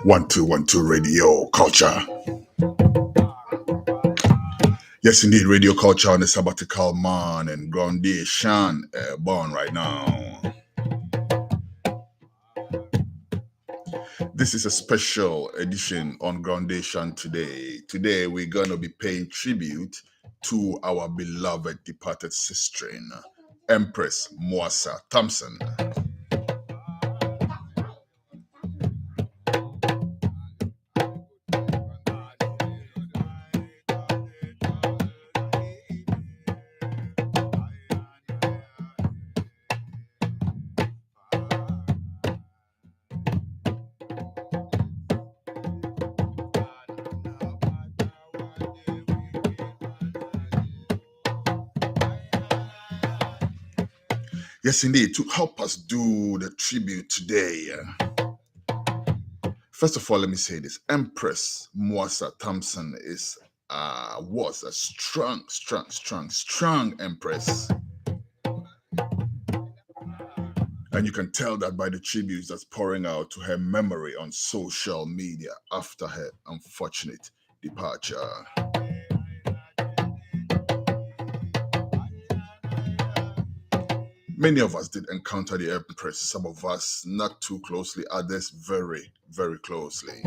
1212 Radio Culture. Yes, indeed, Radio Culture on the sabbatical man and groundation born right now. This is a special edition on Groundation today. Today, we're going to be paying tribute to our beloved departed sister, Empress Mwassa Thompson. Yes, indeed, to help us do the tribute today. First of all, let me say this. Empress Mwassa Thompson was a strong empress. And you can tell that by the tributes that's pouring out to her memory on social media after her unfortunate departure. Many of us did encounter the Empress, some of us not too closely, others very, very closely.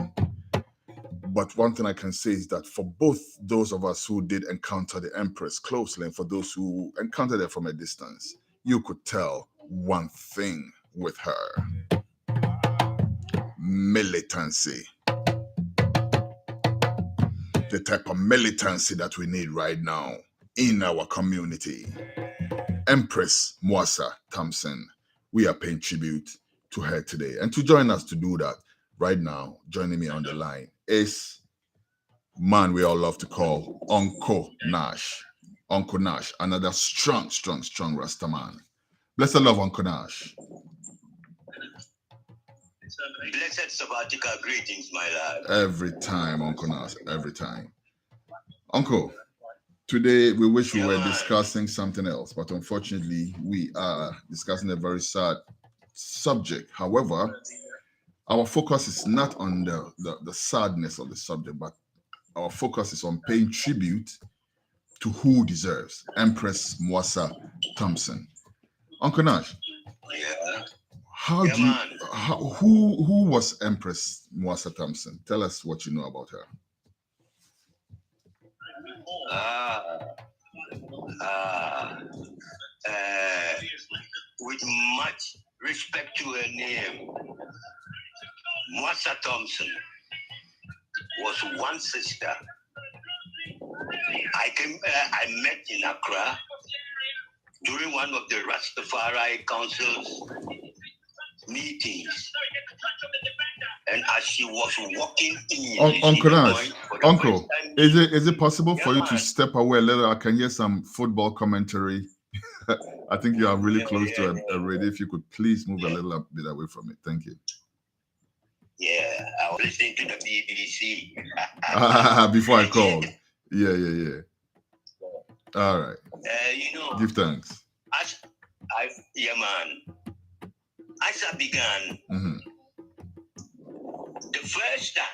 But one thing I can say is that for both those of us who did encounter the Empress closely and for those who encountered her from a distance, you could tell one thing with her. Militancy. The type of militancy that we need right now in our community. Empress Mwassa Thompson, we are paying tribute to her today. And to join us to do that right now, joining me on the line is man we all love to call Uncle Nash. Uncle Nash, another strong Rasta man. Bless the love, Uncle Nash. Blessed sabbatical greetings, my lad. Every time, Uncle Nash, every time. Uncle, today we wish we were discussing something else, but unfortunately we are discussing a very sad subject. However, our focus is not on the sadness of the subject, but our focus is on paying tribute to who deserves, Empress Mwassa Thompson. Uncle Nash, Yeah. Who was Empress Mwassa Thompson? Tell us what you know about her. With much respect to her name, Mwassa Thompson was one sister. I met in Accra during one of the Rastafari Council's meetings, and as she was walking in, Uncle Nash, Uncle, is it possible for you to step away a little? I can hear some football commentary. I think you are really close to a radio. If you could please move a little bit away from it. Thank you. Yeah, I was listening to the BBC. Before I called. Yeah. All right. Give thanks. As I began, the first time.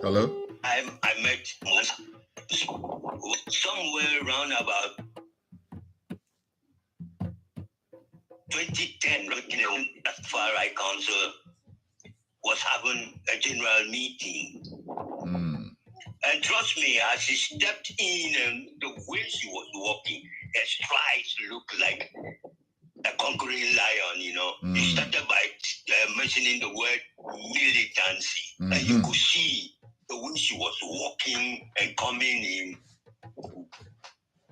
Hello? I met somewhere around about 2010, the Rastafari Council was having a general meeting. And trust me, as she stepped in and the way she was walking, her strides looked like a conquering lion, He started by mentioning the word militancy. And you could see the way she was walking and coming in.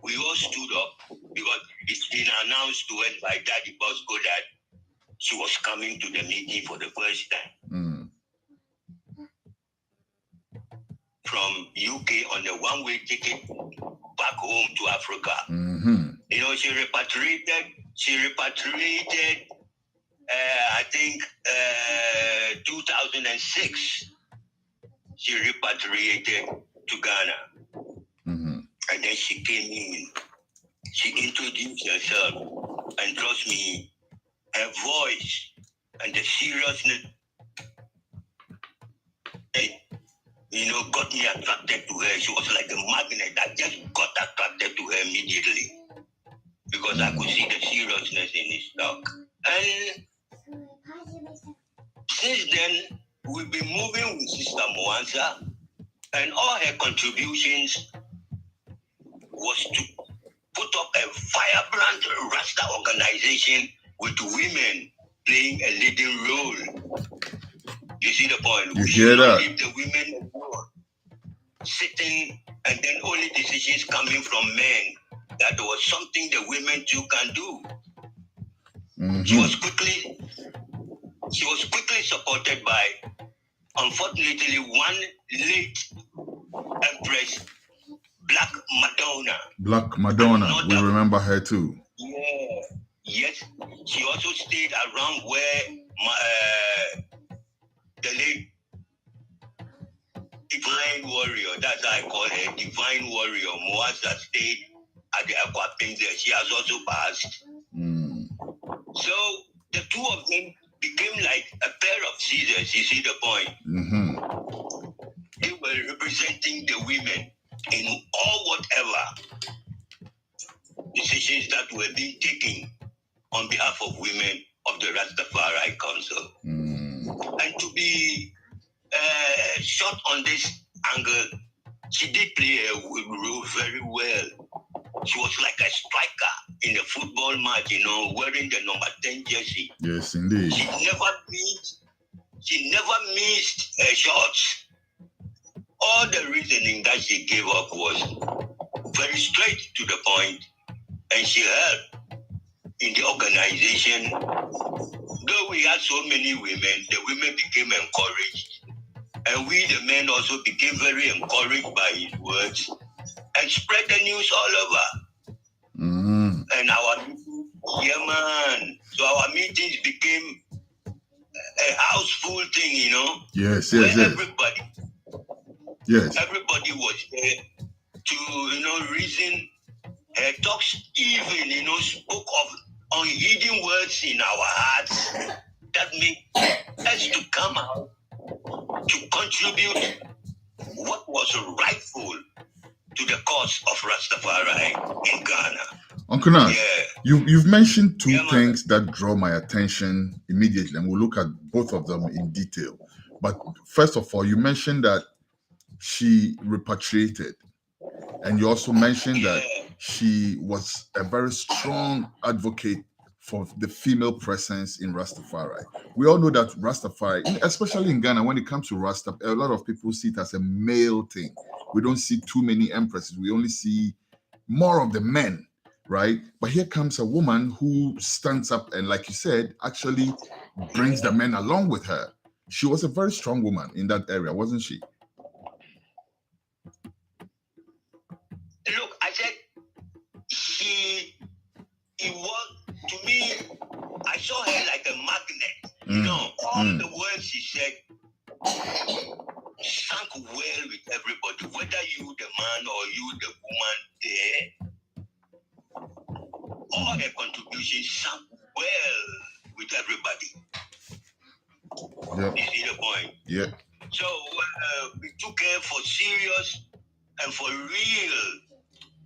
We all stood up because it's been announced to us by Daddy Bosco that she was coming to the meeting for the first time. From UK on a one-way ticket back home to Africa. She repatriated, I think, 2006. She repatriated to Ghana. And then she came in. She introduced herself. And trust me, her voice, and the seriousness, got me attracted to her. She was like a magnet. I just got attracted to her immediately because I could see the seriousness in his talk. And since then, we've been moving with Sister Mwassa, and all her contributions was to put up a vibrant Rasta organization with women playing a leading role. You see the point? You hear that? Leave the women alone, sitting, and then only decisions coming from men. That was something the women too can do. Mm-hmm. She was quickly supported by, unfortunately, one late Empress, Black Madonna. We remember her too. Yeah. Yes. She also stayed around where the late Divine Warrior, that's how I call her, Divine Warrior, Mwassa, stayed at the Aquapim there. She has also passed. So the two of them became like a pair of scissors, you see the point? Mm-hmm. They were representing the women in all whatever decisions that were being taken on behalf of women of the Rastafari Council. And to be short on this angle, she did play a role very well. She was like a striker in a football match, wearing the number 10 jersey. Yes, indeed. She never missed her shots. All the reasoning that she gave up was very straight to the point, and she helped in the organization. Though we had so many women, the women became encouraged, and we, the men, also became very encouraged by his words and spread the news all over. And so our meetings became a house full thing, Yes. Everybody was there to, reason. Her talks even, spoke of unheeding words in our hearts that made us to come out to contribute what was rightful to the cause of Rastafari in Ghana. Uncle Nas, you've mentioned two things that draw my attention immediately, and we'll look at both of them in detail. But first of all, you mentioned that she repatriated, and you also mentioned that she was a very strong advocate for the female presence in Rastafari. We all know that Rastafari, especially in Ghana, when it comes to Rastafari, a lot of people see it as a male thing. We don't see too many empresses. We only see more of the men, right? But here comes a woman who stands up and, like you said, actually brings the men along with her. She was a very strong woman in that area, wasn't she? Look, I said it was, to me, I saw her like a magnet. All the words she said sank well with everybody, whether you the man or you the woman there. All her contributions sank well with everybody. Yep. You see the point? Yeah. So we took her for serious and for real.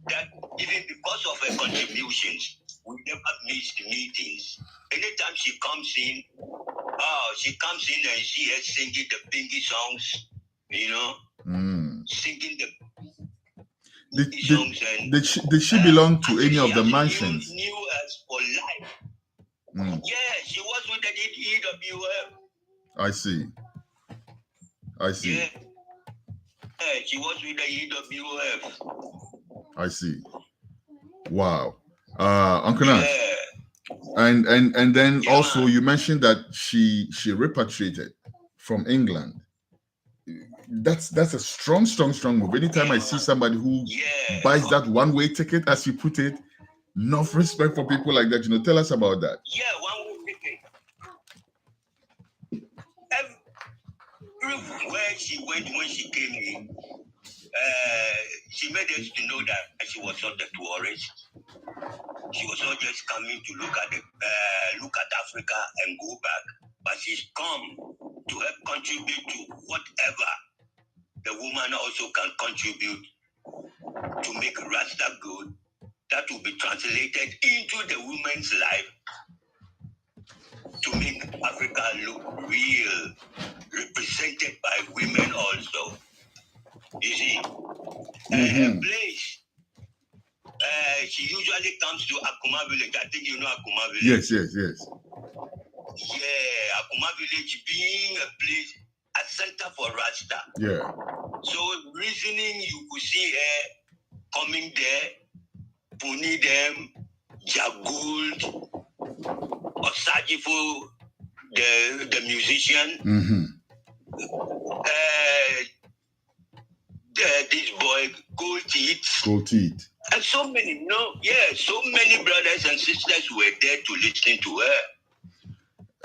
That even because of her contributions, we never missed meetings. Anytime she comes in and see her singing the Pinky songs, singing the songs. And did she belong to any of the mansions? Knew us for life. Yeah, she was with the EWF. I see. Yeah, she was with the EWF. I see. Wow. Uncle Nash. And then also you mentioned that she repatriated from England. That's a strong move. Anytime I see somebody who buys that one-way ticket, as you put it, enough respect for people like that. Tell us about that. Yeah, one-way ticket. Everywhere she went when she came in, she made us to know that she was not a tourist. She was not just coming to look at Africa and go back, but she's come to help contribute to whatever the woman also can contribute to make Rasta good. That will be translated into the woman's life to make Africa look real, represented by women also. You see, her place. She usually comes to Akuma village. I think you know Akuma village. Yes. Yeah, Akuma village being a place, a center for Rasta. Yeah. So reasoning, you could see her coming there, Puni them, Jaguld, Osajifu, the musician. This boy, Gold Teeth. And so many, so many brothers and sisters were there to listen to her.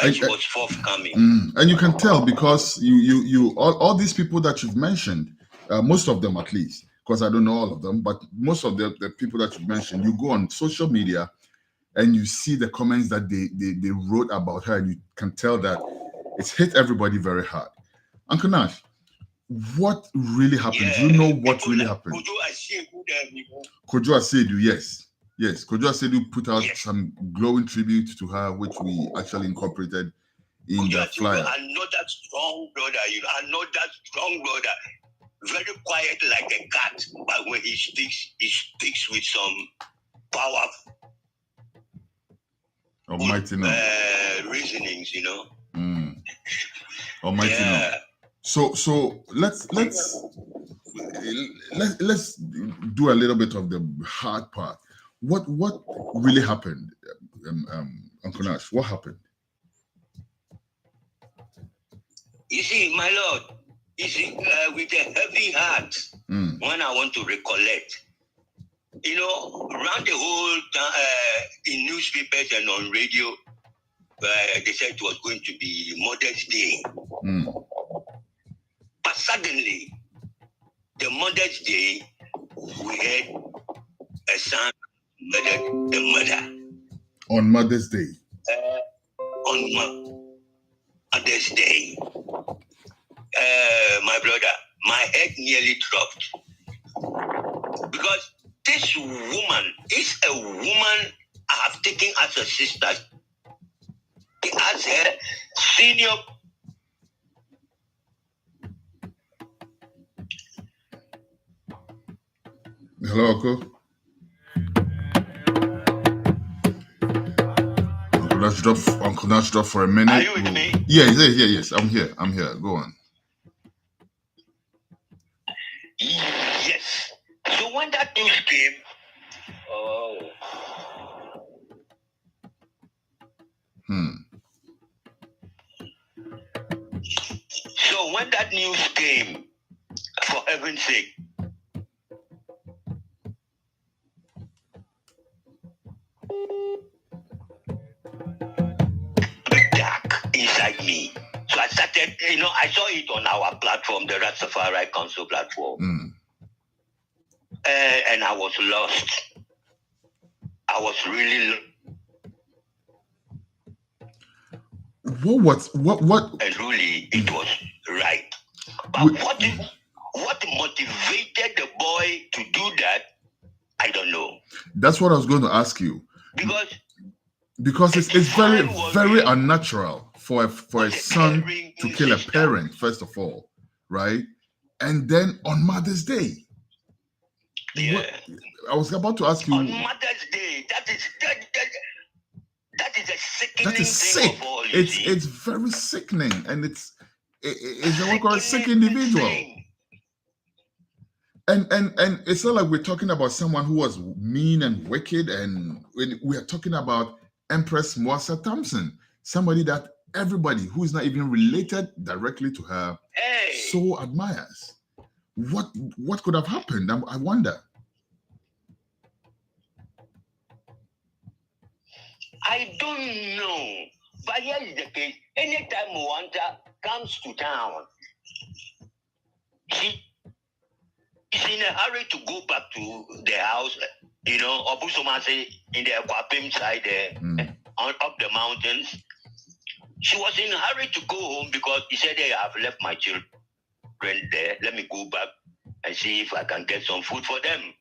And she was forthcoming. And you can tell because you all these people that you've mentioned, most of them at least, because I don't know all of them, but most of the people that you've mentioned, you go on social media and you see the comments that they wrote about her, and you can tell that it's hit everybody very hard. Uncle Nash, what really happened? Do you know what really happened? Kojo Asedu, yes. Kojo Asedu put out some glowing tribute to her, which we actually incorporated in the flyer. Another strong brother, very quiet like a cat, but when he speaks with some power. Almighty reasonings, Almighty no. So let's do a little bit of the hard part. What really happened, Uncle Nash? What happened? You see, my lord, with a heavy heart, when I want to recollect, around the whole in newspapers and on radio, they said it was going to be Mother's Day. But suddenly, the Mother's Day, we had a son murdered the mother. On Mother's Day? On Mother's Day. My brother, my head nearly dropped. Because this woman is a woman I have taken as a sister, as her senior. Hello, Uncle. Uncle Nash drop for a minute. Are you with me? Yes. I'm here. Go on. Yes. So when that news came, So when that news came, for heaven's sake, dark inside me. So I started, I saw it on our platform, the Rastafari Council platform. And I was lost. I was really lost. What? And really, it was right. But what motivated the boy to do that, I don't know. That's what I was going to ask you. Because it's very, very unnatural for a son to kill a parent, first of all, right? And then on Mother's Day. Yeah. I was about to ask you. On Mother's Day, that is a sickening thing sick. Of all. It's very sickening, and it's a sick individual. And it's not like we're talking about someone who was mean and wicked, and we are talking about Empress Mwassa Thompson, somebody that everybody who is not even related directly to her so admires. What could have happened? I wonder. I don't know. But here is the case. Anytime Mwanta comes to town, she is in a hurry to go back to the house you know, Obusomase in the Kwapim side there, up the mountains. She was in a hurry to go home because he said, hey, I've left my children there. Let me go back and see if I can get some food for them.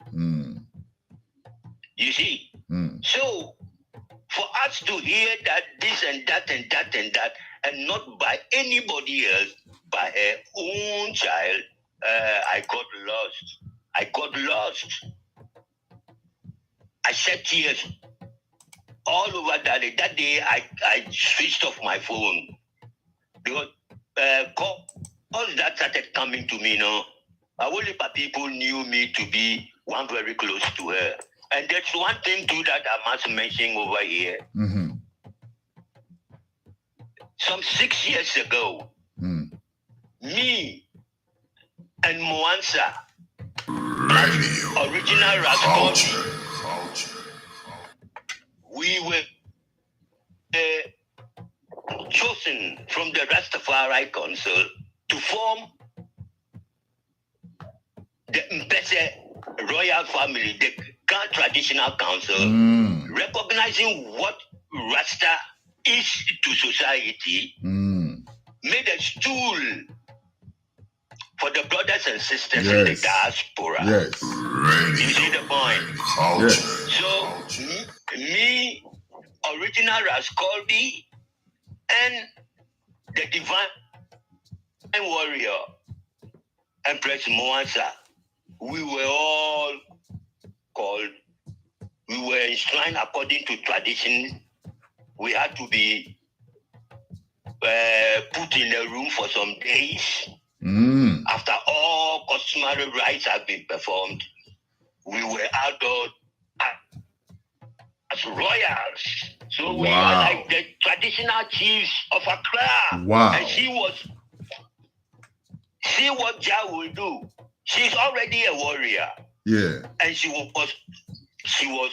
You see? So, for us to hear that this and that and that and that, and not by anybody else, by her own child, I got lost. I got lost. I shed tears all over that day. That day, I switched off my phone. Because calls that started coming to me, you know, Awolipa people knew me to be one very close to her. And that's one thing too that I must mention over here. Some 6 years ago, me and Mwassa, original Rascal, we were chosen from the Rastafari Council to form the Mpese Royal Family, the Traditional Council, recognizing what Rasta is to society, made a stool for the brothers and sisters in the diaspora. You see the point? So, me, original Rascolby, and the divine warrior, Empress Mwassa, we were all called, we were enshrined according to tradition. We had to be put in a room for some days. After all customary rites have been performed, we were adored as royals. So we are like the traditional chiefs of Accra. And see what Jah will do. She's already a warrior. Yeah. And she was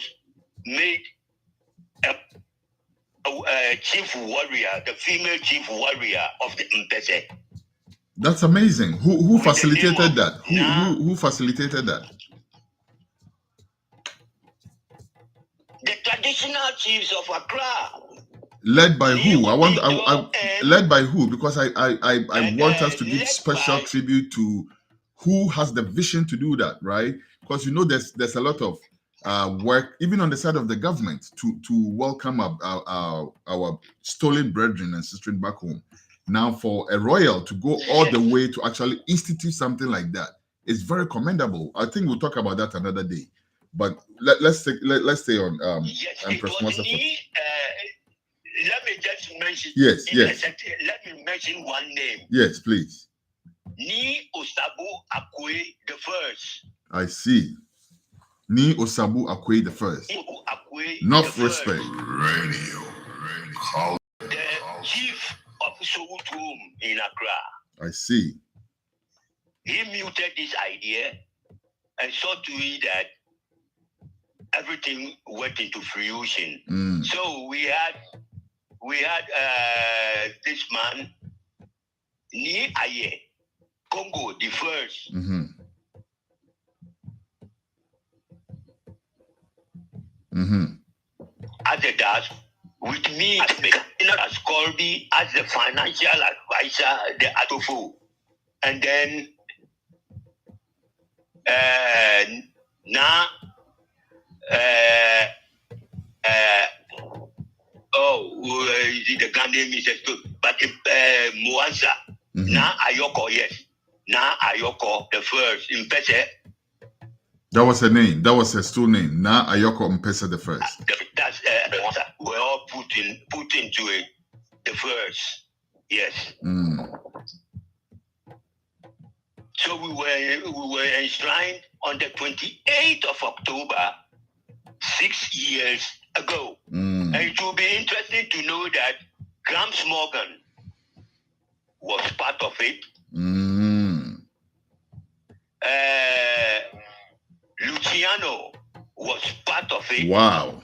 made a chief warrior, the female chief warrior of the Mpese. That's amazing. Who facilitated that? Who facilitated that? The traditional chiefs of Accra. Led by who? Led by who? Because I want us to give special tribute to who has the vision to do that, right? Because you know there's a lot of work even on the side of the government to welcome our stolen brethren and sisters back home. Now, for a royal to go all the way to actually institute something like that is very commendable. I think we'll talk about that another day. But let's stay on Empress Mwassa. Let me just mention. Yes. Let me mention one name. Yes, please. Ni Osabu Akwe the First. I see. Ni Osabu Akwe the First. Enough respect. The chief of Soweto in Accra. I see. He muted this idea and saw to it that everything went into fruition. So we had this man, Ni Aye, Congo the First. As the DAS, with me as Colby as the financial advisor, the Atofo. And then now the Ghanaian is but Mwassa. Now Ayoko, yes. Now Ayoko the First in Mpese. That was her name. That was her stool name. Na Ayoko Mpese the First. That's we're all put into it. The first, yes. So we were enshrined on the 28th of October, 6 years ago. And it will be interesting to know that Gramps Morgan was part of it. Luciano was part of it. Wow.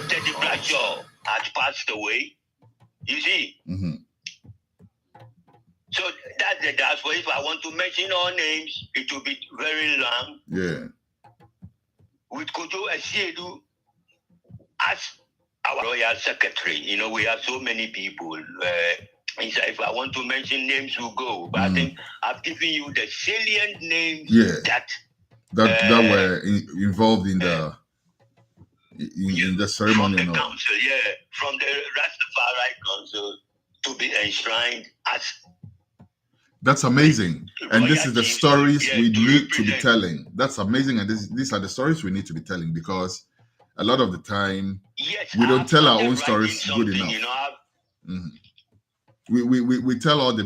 Teddy Bradshaw has passed away. You see? So that's the diaspora. If I want to mention all names, it will be very long. Yeah. with Kojo Esiedu as our royal secretary. You know, we have so many people. If I want to mention names, we'll go. But I think I've given you the salient names that were involved in the ceremony. From the council, from the Rastafari Council to be enshrined as. That's amazing. And this is the stories we need to be telling. That's amazing. And these are the stories we need to be telling, because a lot of the time we don't tell our own stories good enough. We tell all the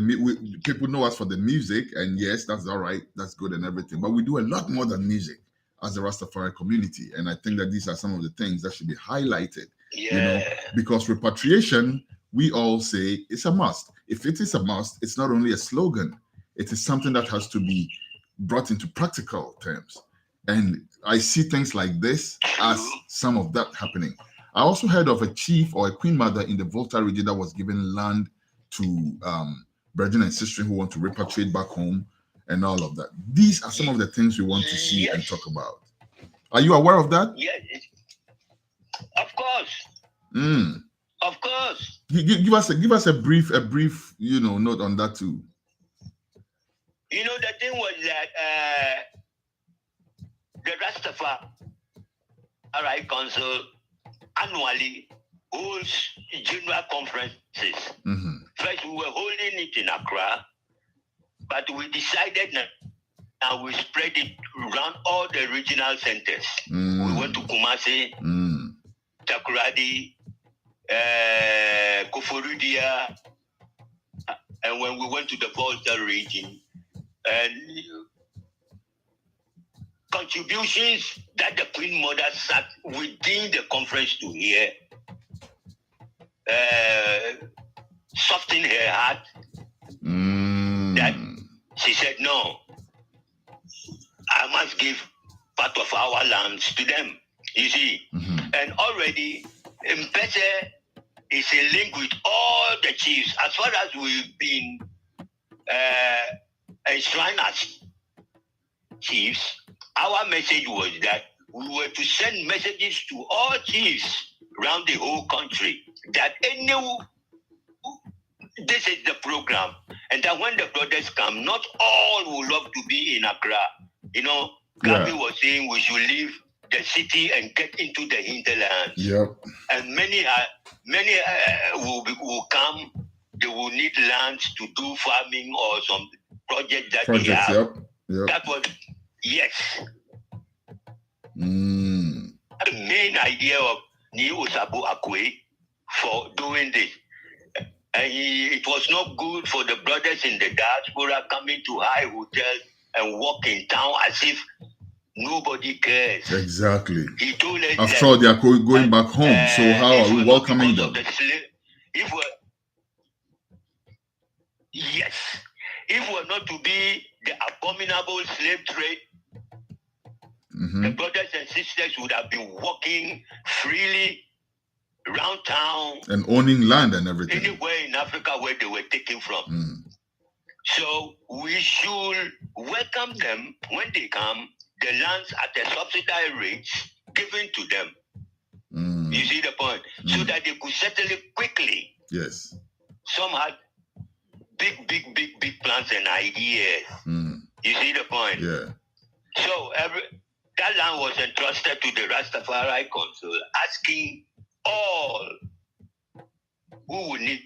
people know us for the music, and yes, that's all right, that's good and everything. But we do a lot more than music as the Rastafari community. And I think that these are some of the things that should be highlighted. You know, because repatriation, we all say it's a must. If it is a must, it's not only a slogan, it is something that has to be brought into practical terms. And I see things like this as some of that happening. I also heard of a chief or a queen mother in the Volta region that was given land to brethren and sisters who want to repatriate back home and all of that. These are some of the things we want to see and talk about. Are you aware of that? Yes, of course. Of course. Give us a brief, note on that too. You know, the thing was that the Rastafari Council annually holds general conferences. First, we were holding it in Accra, but we decided now we spread it around all the regional centers. We went to Kumasi, Takoradi, Koforidua, and when we went to the Volta region, and contributions that the Queen Mother sat within the conference to hear, softened her heart, that she said, no, I must give part of our lands to them, you see. And already, Empress is a link with all the chiefs. As far as we've been enshrined as chiefs, our message was that we were to send messages to all chiefs around the whole country that this is the program, and that when the brothers come, not all will love to be in Accra. You know, Gabi was saying we should leave the city and get into the hinterlands. And many will come. They will need lands to do farming or some project that they have. That was the main idea of Neo Sabu Akwe for doing this. And it was not good for the brothers in the diaspora coming to high hotels and walk in town as if nobody cares. Exactly. He told us after all, they are going back home. So how are we welcoming them? If we're not to be the abominable slave trade, the brothers and sisters would have been walking freely around town and owning land and everything. Anywhere in Africa where they were taken from. So we should welcome them when they come, the lands at the subsidized rates given to them. You see the point? So that they could settle it quickly. Yes. Some had big plans and ideas. You see the point? Yeah. So that land was entrusted to the Rastafari Council, asking all who would need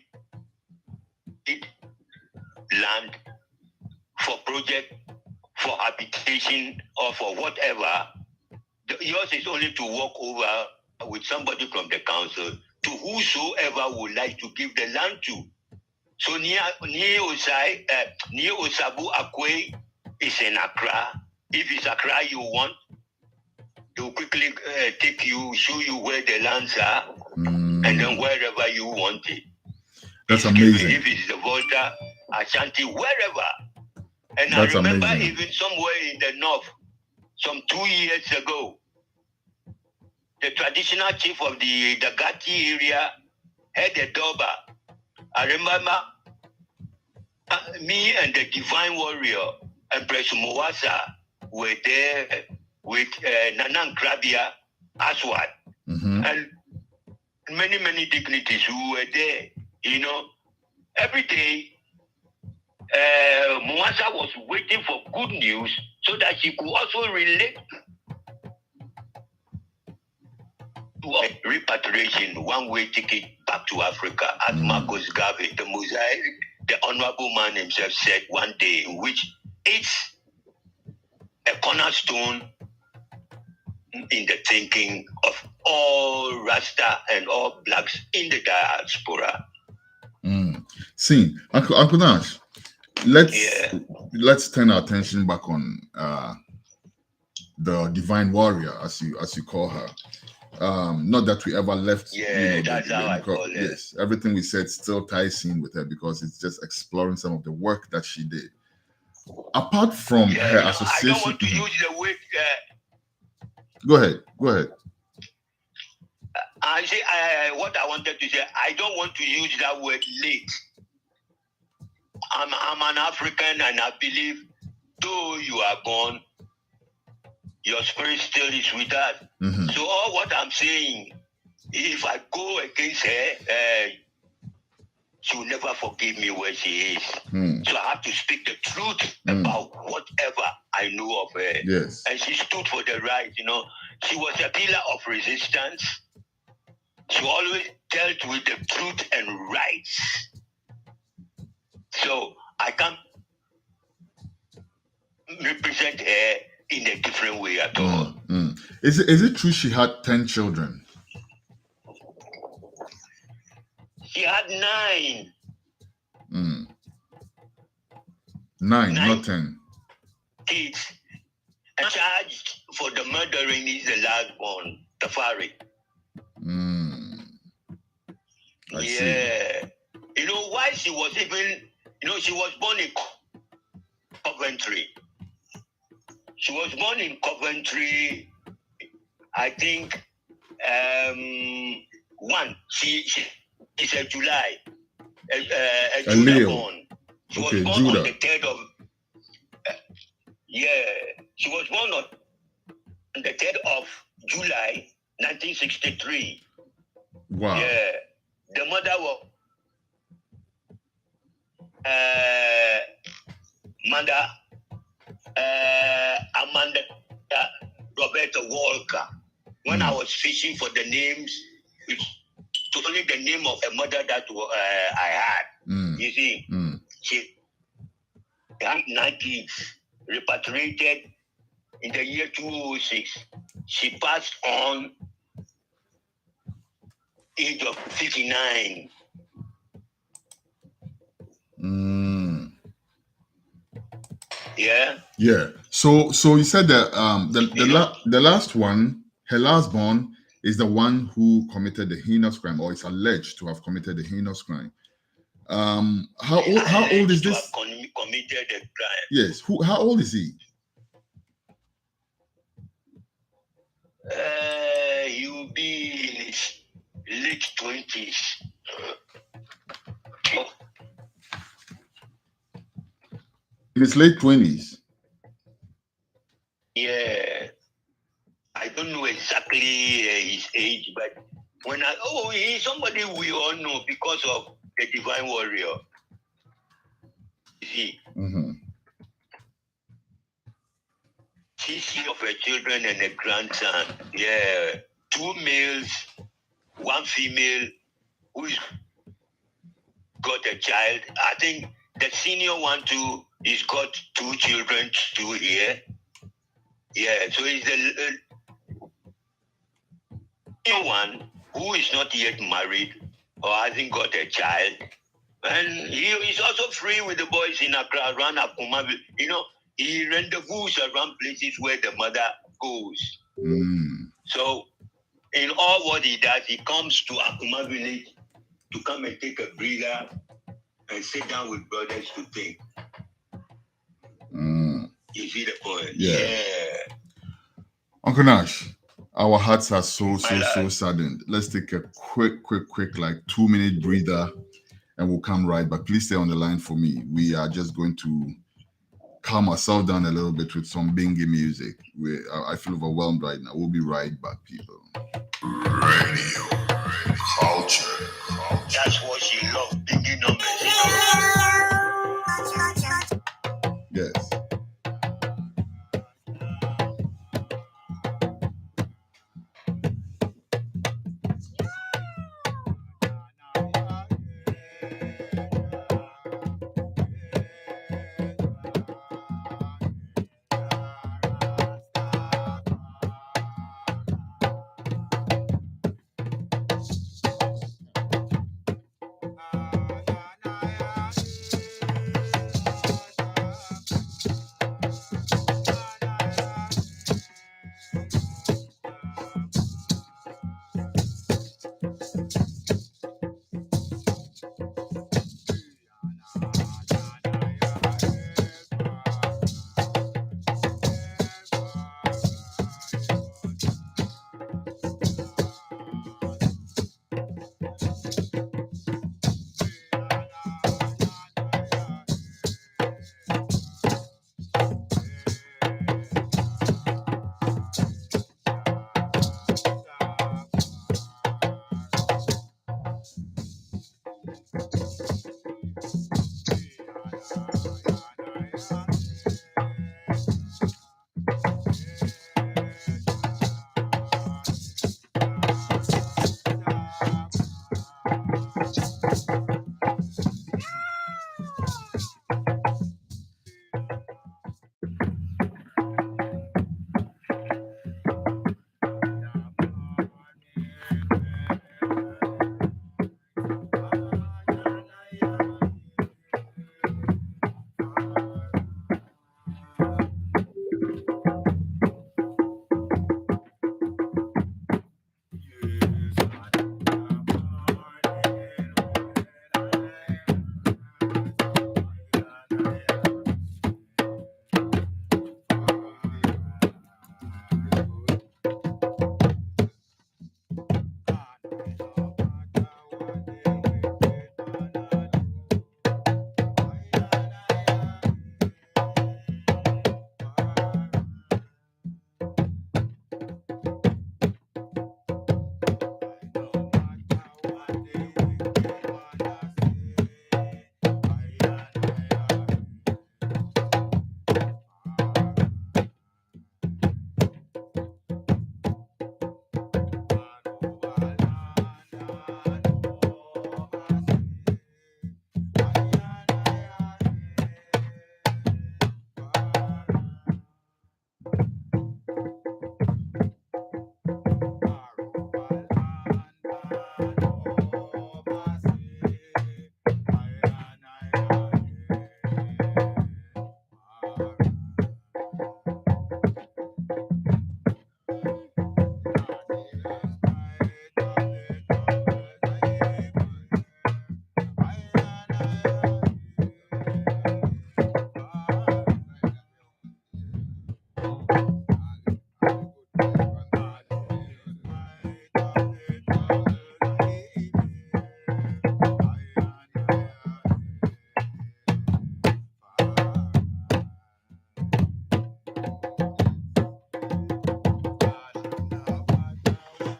land for project, for habitation, or for whatever. Yours is only to walk over with somebody from the council to whosoever would like to give the land to. So Neo Sabu Akwe is in Accra. If it's Accra you want, they will quickly take you, show you where the lands are, and then wherever you want it. That's amazing. If it's the Volta, Ashanti, wherever. And that's I remember amazing. Even somewhere in the north, some 2 years ago, the traditional chief of the Gati area had a Doba. I remember me and the divine warrior, Empress Mwassa, were there with Nanang Krabia Aswad, and many dignitaries who were there. You know, every day, Mwassa was waiting for good news so that she could also relate to a repatriation, one-way ticket back to Africa, as Marcus Garvey, the Mosaic, the honorable man himself, said one day, in which it's a cornerstone in the thinking of all Rasta and all blacks in the diaspora. See, Uncle Nash, let's turn our attention back on the divine warrior, as you call her. Not that we ever left. That's how I call it. Yes, everything we said still ties in with her because it's just exploring some of the work that she did. Apart from her association, I don't want to use the word. Go ahead. I say what I wanted to say. I don't want to use that word late. I'm an African, and I believe, though you are gone, your spirit still is with us. So all what I'm saying, if I go against her, she will never forgive me where she is. So I have to speak the truth about whatever I know of her. Yes. And she stood for the right, you know. She was a pillar of resistance. She always dealt with the truth and rights. So I can't represent her in a different way at all. Is it true she had 10 children? She had 9. 9, not 10. Kids. And charged for the murdering is the last born, Tafari. I see. You know why she was even, she was born in Coventry. She was born in Coventry, I think, she is a July, a Judah born. She was born Judah. on the 3rd of, she was born on the 3rd of July, 1963. Wow. Yeah. The mother was Amanda Roberta Walker. When I was fishing for the names, it's only the name of a mother that I had. You see, she had 9 kids, repatriated in the year 2006. She passed on age of 59. Yeah. So you said that the last one, her last born, is the one who committed the heinous crime, or is alleged to have committed the heinous crime. How old is this? Committed the crime. Yes. How old is he? He will be in his late 20s. In his late 20s. Yeah. I don't know exactly his age, but he's somebody we all know because of the Divine Warrior. See? She of her children and a grandson. Yeah. 2 males, 1 female who's got a child. I think the senior one too, he's got 2 children too here. Yeah, so he's the one who is not yet married or hasn't got a child. And he is also free with the boys in Accra, around Akuma. He rendezvous around places where the mother goes. So, in all what he does, he comes to Akuma village to come and take a breather and sit down with brothers to think. You see the point? Yeah. Uncle Nash, our hearts are so saddened. Let's take a quick, like 2-minute breather, and we'll come right back. Please stay on the line for me. We are just going to calm myself down a little bit with some bingy music. I feel overwhelmed right now. We'll be right back, people. Radio culture. That's what she loved, bingy numbers. Yes.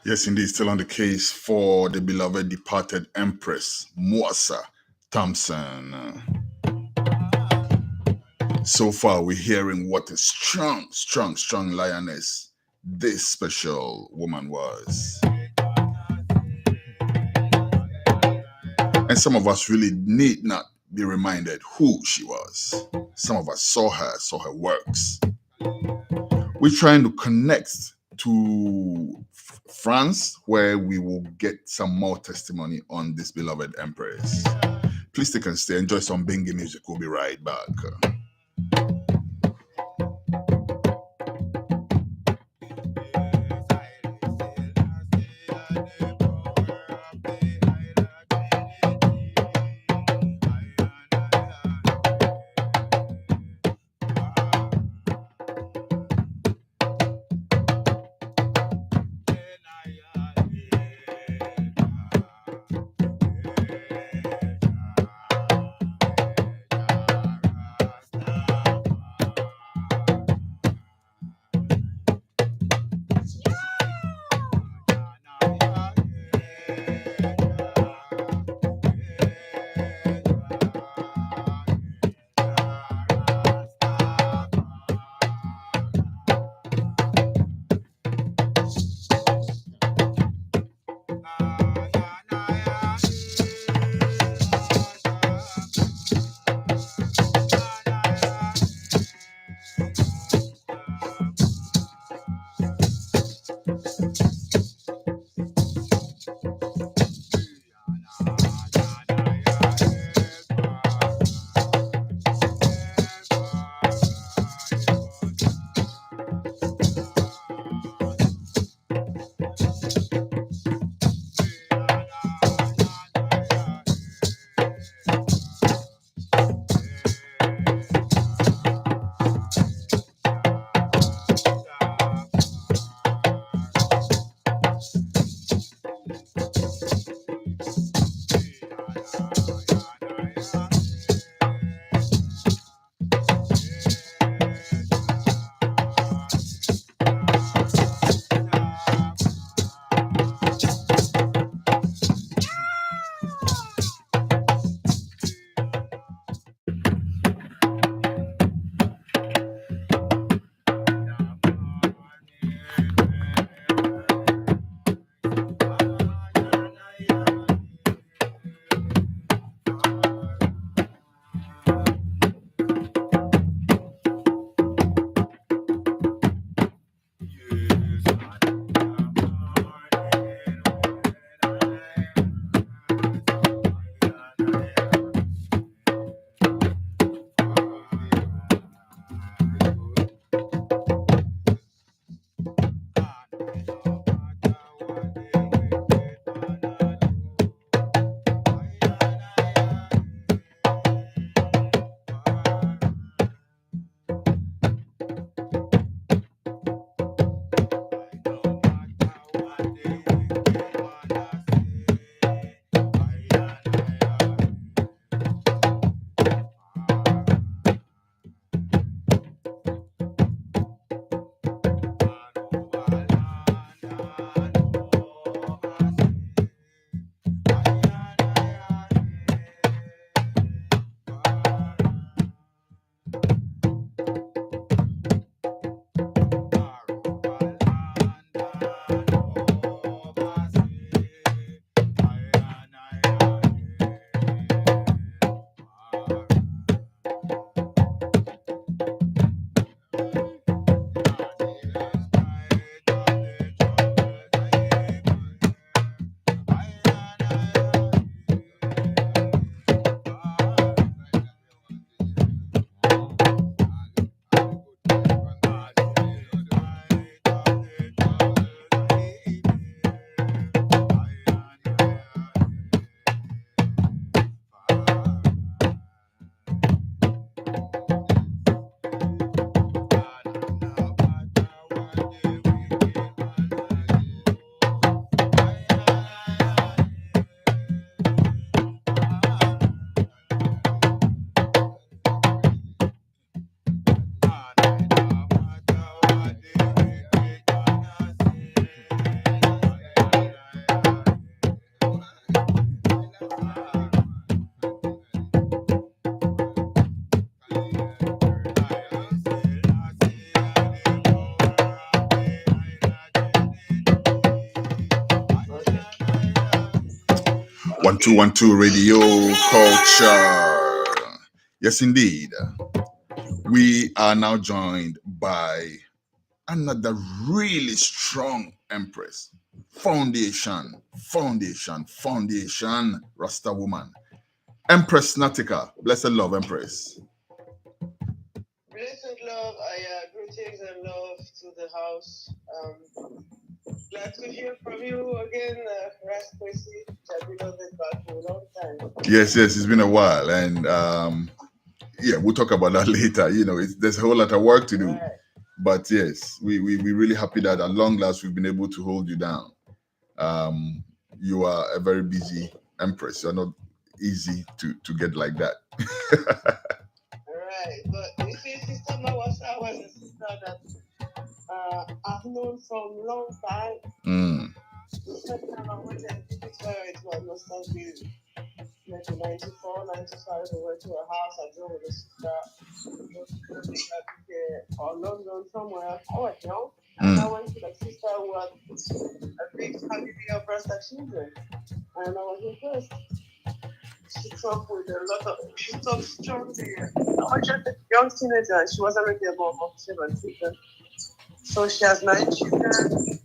Yes, indeed, still on the case for the beloved departed Empress Mwassa Thompson. So far, we're hearing what a strong lioness this special woman was. And some of us really need not be reminded who she was. Some of us saw her works. We're trying to connect to France, where we will get some more testimony on this beloved Empress. Please take and stay. Enjoy some bingy music. We'll be right back. 1212 Radio Culture. Yes, indeed. We are now joined by another really strong Empress. Foundation, Rasta woman. Empress Natika. Blessed love, Empress. Blessed love, greetings and love to the house. Glad to hear from you again, Rasquisi. I've been on this back for a long time. Yes, it's been a while, and yeah, we'll talk about that later. You know, there's a whole lot of work to do, right. But yes, we're really happy that at long last we've been able to hold you down. You are a very busy Empress. You're not easy to get like that. Right, but you see, Sister Mwassa was a sister that I've known from a long time. The first time I went and visited her, it was nostalgic. Maybe 94, 95, we went to her house. I drove with a sister. Or London somewhere. I was young. And I went to the sister who had a big family of Rasta children. And I was impressed. She talked with a lot of, she talked strongly. I was just a young teenager and she was already a mom of 7 children. So she has 9 children,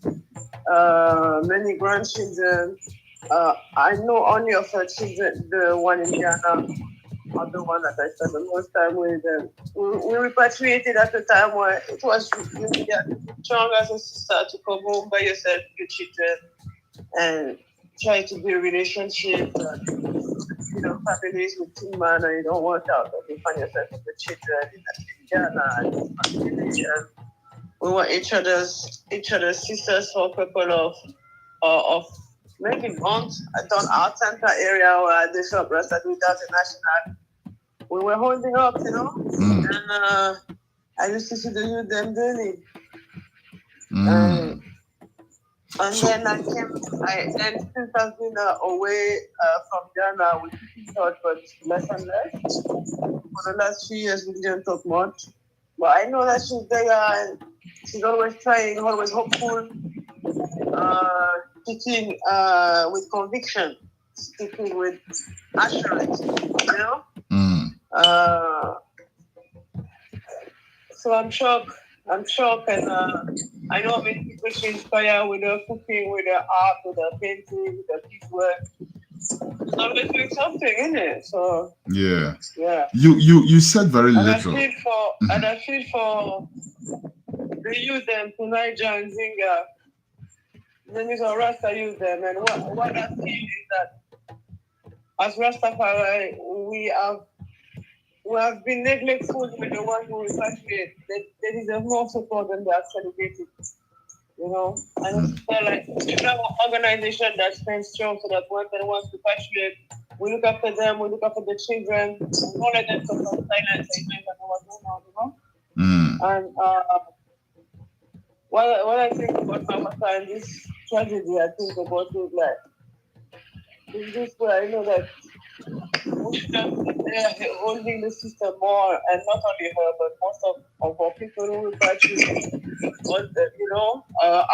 many grandchildren. I know only of her children, the one in Ghana, or the one that I spent the most time with. We repatriated at the time where it was really strong as a sister to come home by yourself, your children, and try to build relationships. Families with 2 men, and you don't work out, but you find yourself with the children in Ghana. We were each other's sisters for a couple of maybe months. I done our center area where they shop Rasta without a national. We were holding up, and I used to see the youth them doing it. And then I came, and since I've been away from Ghana, we keep in touch, but less and less. For the last few years, we didn't talk much. But I know that she's there and she's always trying, always hopeful, speaking with conviction, speaking with assurance, So I'm shocked, and I know many people she inspire with her cooking, with her art, with her painting, with her piecework. She's always doing something, isn't it? So yeah. You said very little. And I feel for the youth them to Niger and Zinga. Then is a Rasta use them, and what I feel is that as Rastafari we have been neglectful with the ones who repatriate. There is a more support than they actually get it. And it's like you have an organization that stands strong so that when they want to repatriate, we look after them, we look after the children, we don't let them suffer silence and what's going on, And when I think about Mwassa and this tragedy, I think about it like in this way. I know that we should have been there holding the system more, and not only her, but most of our people who repatriate,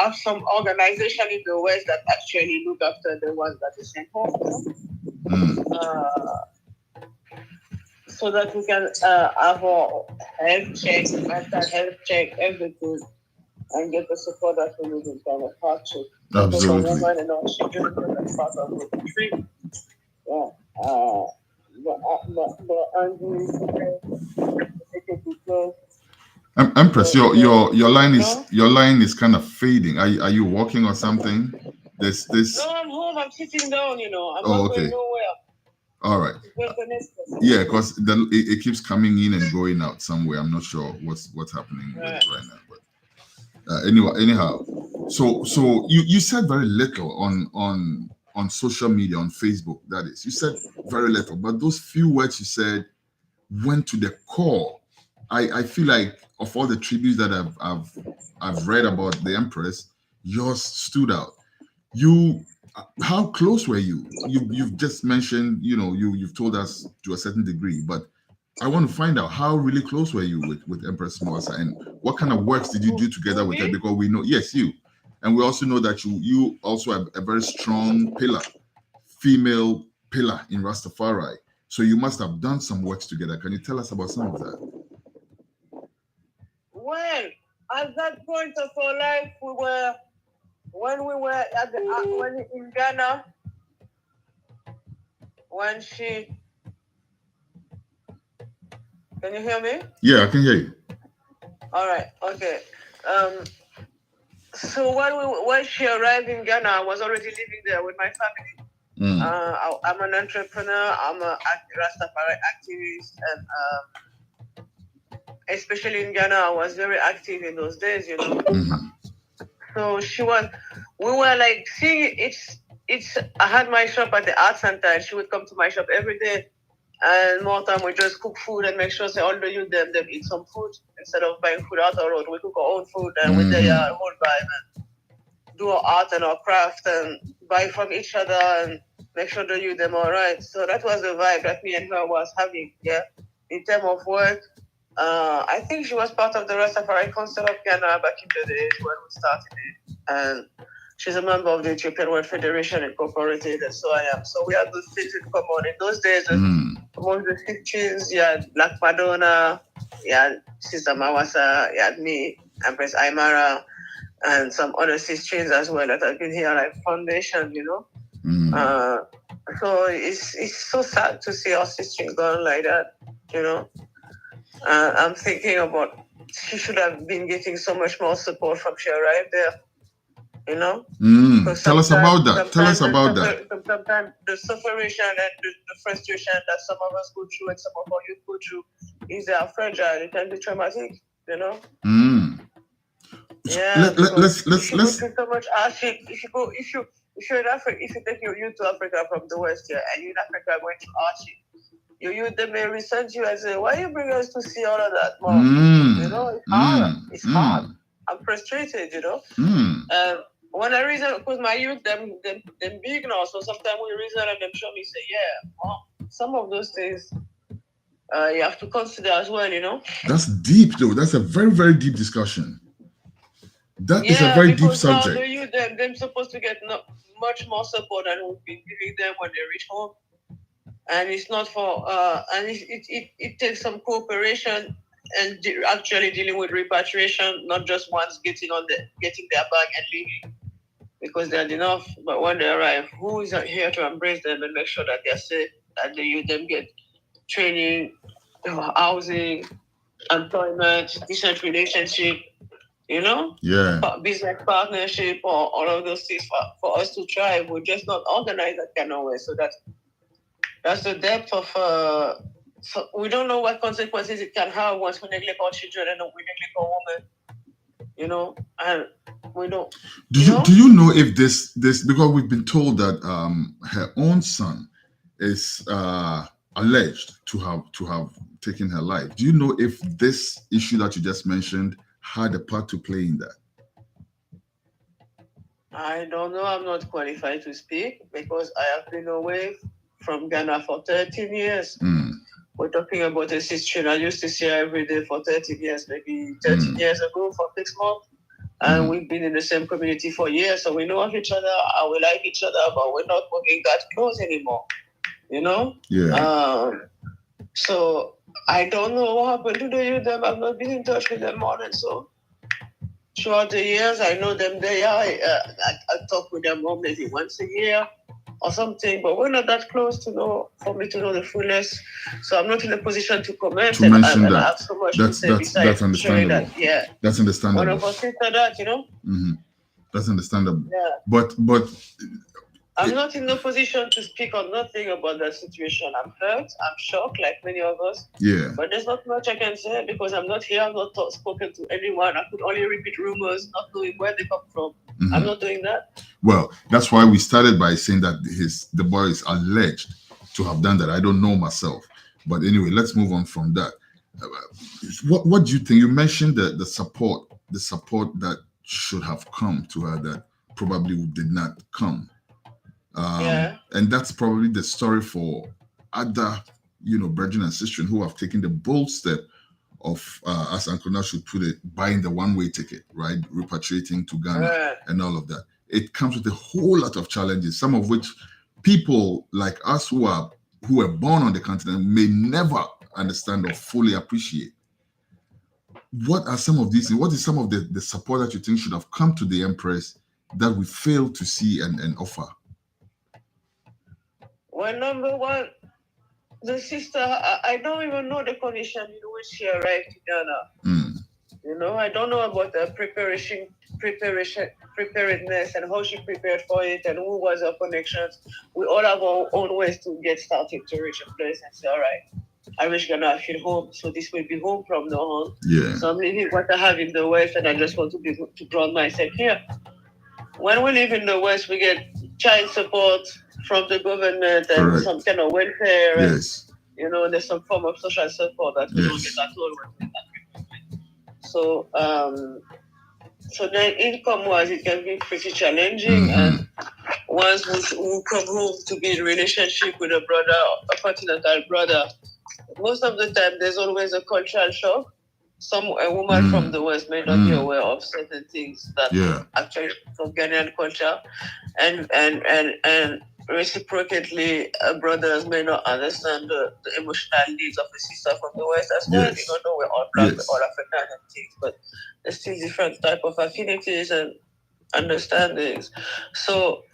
have some organization in the West that actually look after the ones that is sent home. So that we can have our health check, mental health check, everything, and get the support that we need in time of hardship. Absolutely. Because women and our children are part of the tree. Yeah. Empress, your line is kind of fading. Are you walking or something? This. No, I'm home. I'm sitting down. I'm not going nowhere. All right. Yeah, because it keeps coming in and going out somewhere. I'm not sure what's happening with it right now. But anyhow, so you said very little on social media, on Facebook. That is, you said very little, but those few words you said went to the core. I feel like of all the tributes that I've read about the Empress, yours stood out. How close were you? You've just mentioned, you've told us to a certain degree, but I want to find out how really close were you with Empress Mwassa, and what kind of works did you do together with her? Because we know, yes, you, and we also know that you also have a very strong pillar, female pillar in Rastafari. So you must have done some works together. Can you tell us about some of that? Well, at that point of our life, when we were when in Ghana, when she, can you hear me? Yeah, I can hear you. All right, okay. So when she arrived in Ghana, I was already living there with my family. I'm an entrepreneur. I'm a Rastafari activist, and especially in Ghana, I was very active in those days, you know. So we were like seeing I had my shop at the art center, and she would come to my shop every day. And more time we just cook food and make sure all the youth them eat some food instead of buying food out the road. We cook our own food and we there whole vibe and do our art and our craft and buy from each other and make sure the youth them all right. So that was the vibe that me and her was having. Yeah, in terms of work, I think she was part of the Rastafari Council of Ghana back in the days when we started it, and she's a member of the Ethiopian World Federation Incorporated, and so I am. So we have those things in common. In those days, among the 15s, you had Black Madonna, you had Sister Mwassa, you had me, Empress Aymara, and some other sisters as well that have been here, like Foundation, you know. So it's so sad to see our sisters gone like that, you know. I'm thinking about she should have been getting so much more support from she arrived there. You know? Tell us about that. Sometimes the separation and the frustration that some of us go through and some of our youth go through is fragile. It can be traumatic, you know? Yeah. Let's so much hardship. If you're in Africa, if you take your youth to Africa from the West here and you're in Africa going through hardship, your youth they may resent you and say, why you bring us to see all of that, Mom? You know, it's hard. It's hard. I'm frustrated, you know? When I reason, because my youth, them big now, so sometimes we reason and them show me, say, yeah, well, some of those things you have to consider as well, you know? That's deep, though. That's a very, very deep discussion. That is a very deep subject. Now the youth, them supposed to get much more support than we've been giving them when they reach home. And it's not for, and it takes some cooperation and actually dealing with repatriation, not just once getting their bag and leaving because they're enough. But when they arrive, who is here to embrace them and make sure that they're safe, that the youth them get training, housing, employment, decent relationship, you know? Yeah. Business partnership, or all of those things for us to thrive. We're just not organized that kind of way. So that's the depth of. So we don't know what consequences it can have once we neglect our children and we neglect our women, you know, and we don't. Do you know if this because we've been told that her own son is alleged to have taken her life. Do you know if this issue that you just mentioned had a part to play in that? I don't know. I'm not qualified to speak because I have been away from Ghana for 13 years. We're talking about a sister I used to see her every day for 13 years, maybe 13 years ago for 6 months. And we've been in the same community for years, so we know of each other, we like each other, but we're not working that close anymore, you know? Yeah. So I don't know what happened to the youth. I've not been in touch with them more than so. Throughout the years, I know them there. I talk with them maybe once a year or something, but we're not that close for me to know the fullness. So I'm not in a position to comment. To mention that. I have so much that's understandable. That's understandable. One of us said that, you know. That's understandable. Yeah. But I'm not in no position to speak on nothing about that situation. I'm hurt. I'm shocked, like many of us. Yeah. But there's not much I can say because I'm not here. I've not spoken to anyone. I could only repeat rumors, not knowing where they come from. I'm not doing that. Well, that's why we started by saying that the boy is alleged to have done that. I don't know myself. But anyway, let's move on from that. What do you think? You mentioned the support that should have come to her that probably did not come. And that's probably the story for other, brethren and sisters who have taken the bold step of, as Uncle Nash should put it, buying the one-way ticket, right? Repatriating to Ghana and all of that. It comes with a whole lot of challenges, some of which people like us who were born on the continent may never understand or fully appreciate. What are some of these? What is some of the support that you think should have come to the Empress that we failed to see and offer? Well, number one, the sister, I don't even know the condition in which she arrived to Ghana. You know, I don't know about the preparedness and how she prepared for it and who was her connections. We all have our own ways to get started to reach a place and say, all right, I reach Ghana, I feel home, so this will be home from now on. Yeah. So I'm living what I have in the West, and I just want to ground myself here. When we live in the West, we get child support from the government and Correct. some kind of welfare. Yes. And, you know, there's some form of social support that we don't get at all. So, so the income-wise, it can be pretty challenging. And once we come home to be in relationship with a brother, a continental brother, most of the time there's always a cultural shock. A woman from the West may not be aware of certain things that actually from Ghanaian culture, and reciprocately, brothers may not understand the emotional needs of a sister from the West as well. Yes. You know, we're all black, we're all African and things, but there's still different type of affinities and understandings. So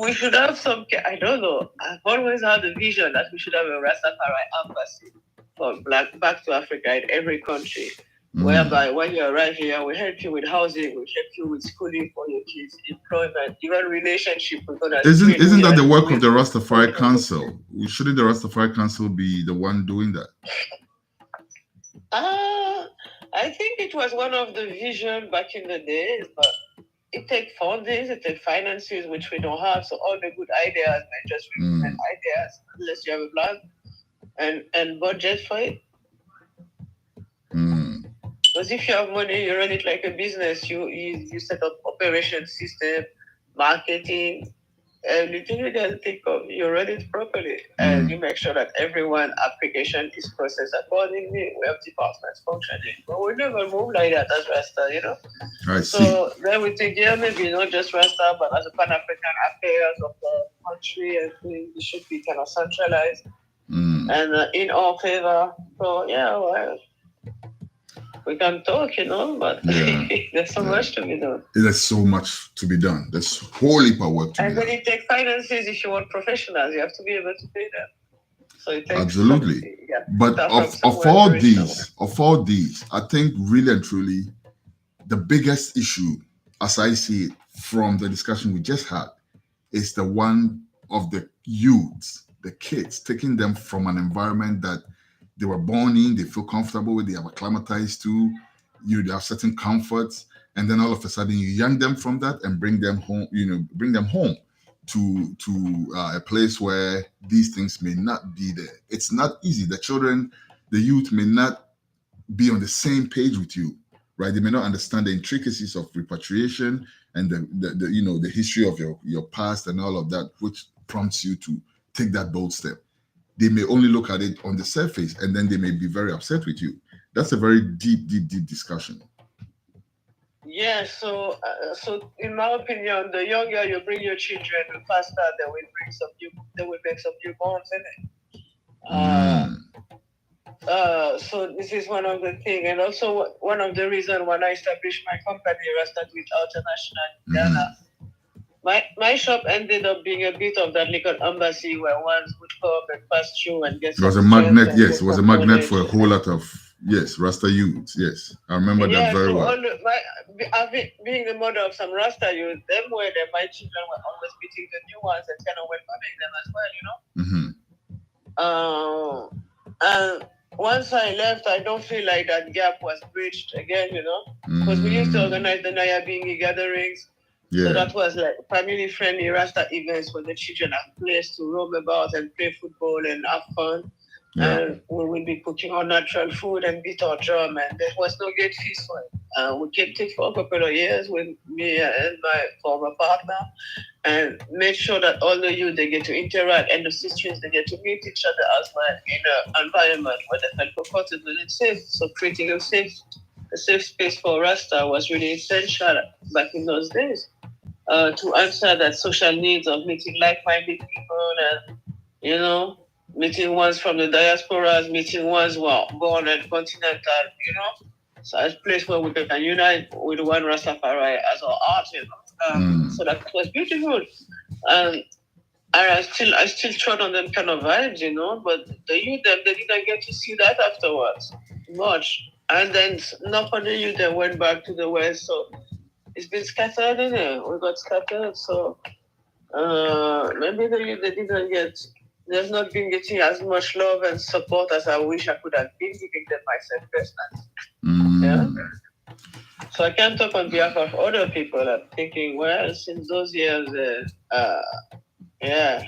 we should have some. I don't know. I've always had the vision that we should have a Rastafari embassy for black back to Africa in every country, whereby when you arrive here, we help you with housing, we help you with schooling for your kids, employment, even relationship. Isn't that the work of the Rastafari Council? Shouldn't the Rastafari Council be the one doing that? I think it was one of the vision back in the days, but it takes funding, it takes finances, which we don't have. So all the good ideas may just remain ideas unless you have a plan and budget for it. Because if you have money, you run it like a business. You set up operation system, marketing, everything you can think of. You run it properly, and you make sure that everyone's application is processed accordingly. We have departments functioning, but we never move like that as Rasta, you know. I see. So then we think, maybe not just Rasta, but as a Pan-African affairs of the country, and things, it should be kind of centralized and in our favor. So well, we can talk, you know, but there's so much to be done. There's so much to be done. There's whole heap of work to be done. And then it takes finances. If you want professionals, you have to be able to pay them. So it takes absolutely. But of all these, I think really and truly, the biggest issue, as I see it from the discussion we just had, is the one of the youths, the kids, taking them from an environment that they were born in, they feel comfortable with, they have acclimatized to, they have certain comforts, and then all of a sudden you yank them from that and bring them home to a place where these things may not be there. It's not easy. The youth may not be on the same page with you, right? They may not understand the intricacies of repatriation and the history of your past and all of that, which prompts you to take that bold step. They may only look at it on the surface, and then they may be very upset with you. That's a very deep discussion. Yeah, so in my opinion, the younger you bring your children, the faster they will make some newborns in it. So this is one of the things, and also one of the reasons when I established my company, Rasta International in Ghana. My shop ended up being a bit of that little embassy where ones would come and pass through and get. It was a magnet, yes. It was a magnet for a whole lot of Rasta youths. Yes, I remember that very well. Being the mother of some Rasta youth, them were there. My children were always meeting the new ones and kind of welcoming them as well, you know. And once I left, I don't feel like that gap was bridged again, you know, because we used to organize the Nyabingi gatherings. Yeah. So that was like family-friendly Rasta events where the children have place to roam about and play football and have fun. Yeah. And we would be cooking our natural food and beat our drum, and there was no gate fees for it. We kept it for a couple of years with me and my former partner, and made sure that all the youth, they get to interact, and the sisters, they get to meet each other as well in an environment where they felt comfortable and safe. So creating a safe space for Rasta was really essential back in those days. to answer that social needs of meeting like-minded people and, you know, meeting ones from the diasporas, meeting ones who are born and continental, you know. So it's a place where we can unite with one Rastafari as our art, you know. So that was beautiful. And I still trod on them kind of vibes, you know, but the youth them, they didn't get to see that afterwards much. And then nobody youth them went back to the West, so it's been scattered in it. We got scattered, so maybe the youth they didn't get. They've not been getting as much love and support as I wish I could have been giving them myself personally. Yeah. So I can't talk on behalf of other people. I'm thinking, well, since those years, yeah.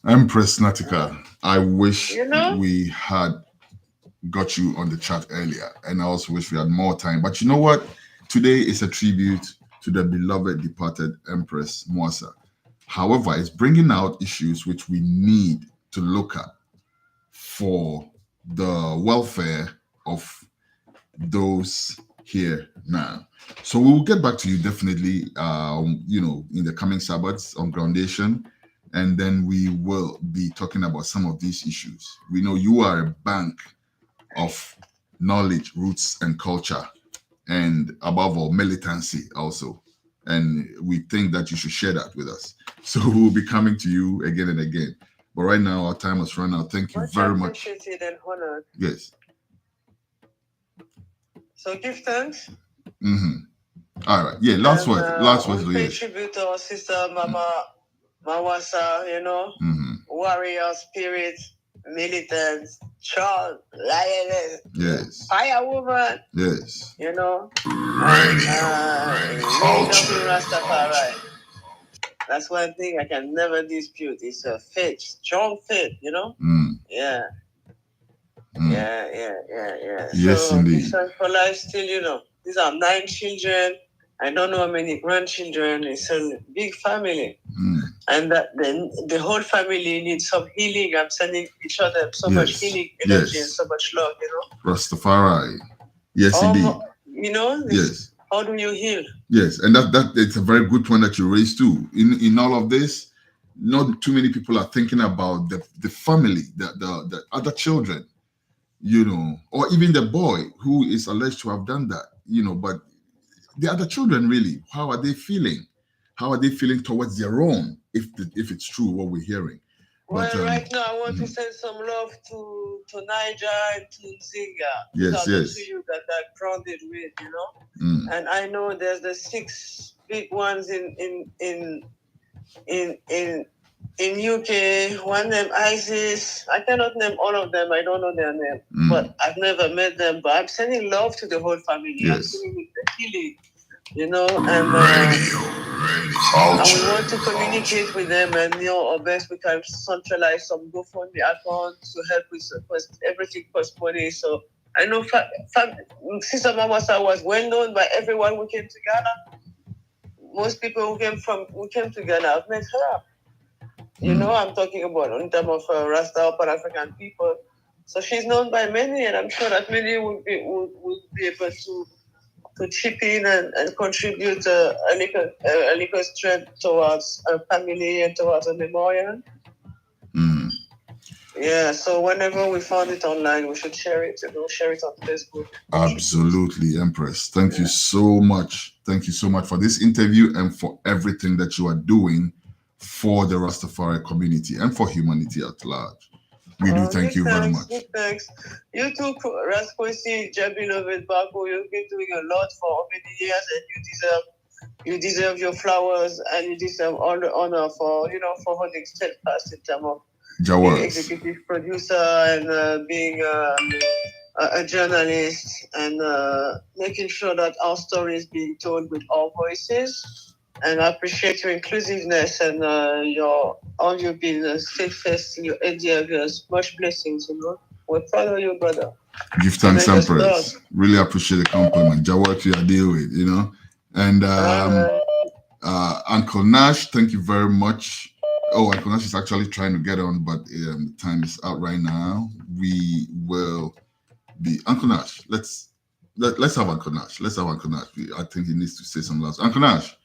Empress Natika, I wish we had got you on the chat earlier, and I also wish we had more time. But you know what? Today is a tribute to the beloved departed Empress Mwassa. However, it's bringing out issues which we need to look at for the welfare of those here now. So we'll get back to you definitely, you know, in the coming Sabbats on Groundation, and then we will be talking about some of these issues. We know you are a bank of knowledge, roots, and culture, and above all, militancy also. And we think that you should share that with us. So we'll be coming to you again and again. But right now, our time has run out. Thank you very much. Appreciated and honored. Yes. So give thanks. All right. Yeah, last word. We pay tribute to our sister, Mama Mwassa, you know, warrior spirit, militant, strong, lioness, yes, fire woman, yes, you know, Rastafari. That's one thing I can never dispute. It's a faith, strong faith, you know. Yeah. Yes, so, indeed. For life, still, you know, these are 9 children. I don't know how many grandchildren. It's a big family. And that the whole family needs some healing. I'm sending each other so much healing energy and so much love, you know. Rastafari. Yes, indeed. You know, yes. How do you heal? Yes, and that it's a very good point that you raised too. In all of this, not too many people are thinking about the family, the other children, you know, or even the boy who is alleged to have done that, you know, but the other children really, how are they feeling? How are they feeling towards their own, if it's true what we're hearing? Well, right now I want to send some love to Niger and to Zinga. Yes, yes. To you that are grounded with, you know. And I know there's the 6 big ones in UK. One named Isis. I cannot name all of them. I don't know their name, but I've never met them. But I'm sending love to the whole family. Yes. I'm sending the healing, you know, and. And we want to communicate with them and, you know, our best we can centralize some GoFundMe accounts to help with everything postponing. So I know Sister Mwassa was well known by everyone who came to Ghana. Most people who came to Ghana, I've met her. You know, I'm talking about in terms of Rasta Pan-African people. So she's known by many, and I'm sure that many would be able to chip in and contribute a little strength towards a family and towards a memorial. Yeah, so whenever we found it online, we should share it. You know, share it on Facebook. Absolutely, Empress. Thank you so much. Thank you so much for this interview and for everything that you are doing for the Rastafari community and for humanity at large. We do thank you very much. Thanks. You too, Raskwesi, Jabilovet Baku. You've been doing a lot for many years, and you deserve your flowers, and you deserve all the honor for holding steadfast in terms of being executive producer and being a journalist and making sure that our story is being told with our voices. And I appreciate your inclusiveness and all you've been steadfast in your endeavors. Much blessings, you know. We're proud of you, brother. Give thanks, Empress. Really appreciate the compliment. Jawad, you are deal with, you know. And Uncle Nash, thank you very much. Oh, Uncle Nash is actually trying to get on, but the time is out right now. We will be Uncle Nash. Let's have Uncle Nash. Let's have Uncle Nash. I think he needs to say some last. Uncle Nash.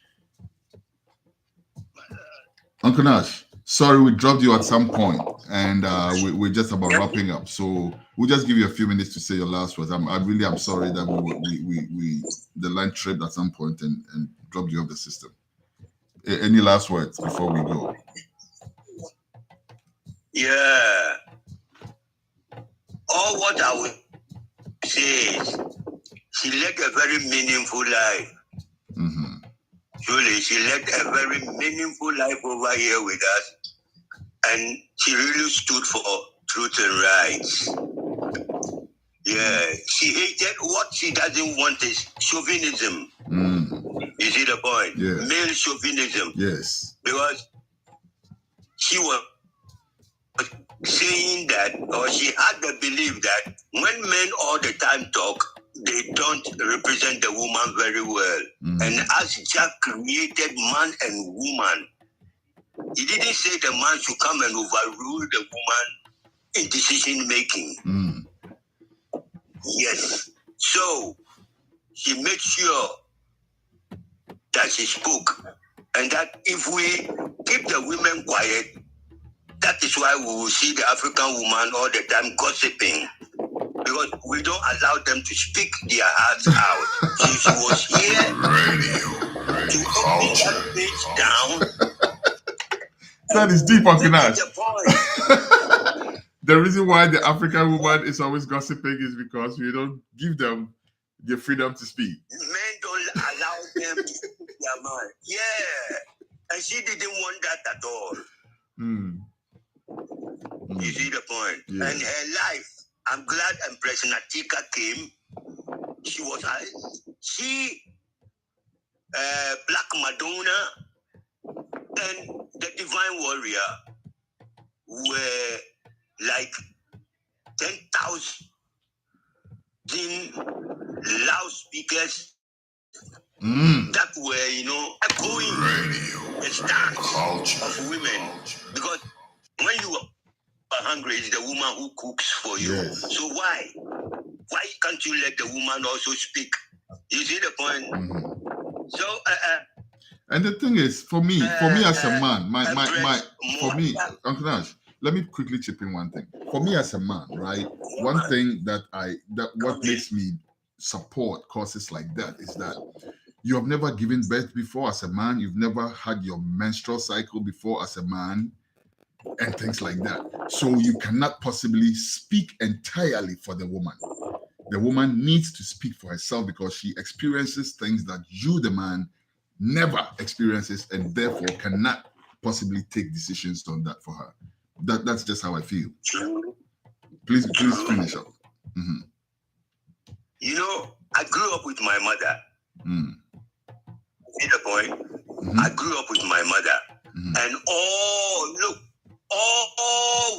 Uncle Nash, sorry we dropped you at some point, and we're just about wrapping up. So we'll just give you a few minutes to say your last words. I'm sorry that we the line tripped at some point and dropped you off the system. Any last words before we go? Yeah. All what I would say is she led a very meaningful life. Mm-hmm. Truly, she led a very meaningful life over here with us. And she really stood for truth and rights. Yeah. She hated what she doesn't want is chauvinism. You see the point? Yeah. Male chauvinism. Yes. Because she was saying that, or she had the belief that when men all the time talk, they don't represent the woman very well. And as Jack created man and woman, he didn't say the man should come and overrule the woman in decision making. Yes. So she made sure that she spoke, and that if we keep the women quiet, that is why we will see the African woman all the time gossiping, because we don't allow them to speak their hearts out. So she was here to open that page down. That is deep, Uncle Nash. The reason why the African woman is always gossiping is because we don't give them the freedom to speak. Men don't allow them to speak their mind. Yeah. And she didn't want that at all. You see the point? Yeah. And her life, I'm glad Empress Natika came. She was Black Madonna and the Divine Warrior were like 10,000 loudspeakers that were, echoing the stance of women. Because when you are hungry, it's the woman who cooks for you. Yes. So why can't you let the woman also speak? You see the point? So and the thing is, for me as a man, Uncle Nash, let me quickly chip in one thing. For me as a man, right? One thing that what makes me support causes like that is that you have never given birth before as a man. You've never had your menstrual cycle before as a man, and things like that. So you cannot possibly speak entirely for the woman. The woman needs to speak for herself because she experiences things that you, the man, never experiences, and therefore cannot possibly take decisions on that for her. That's just how I feel. Please finish up. I grew up with my mother. See the point? I grew up with my mother. And all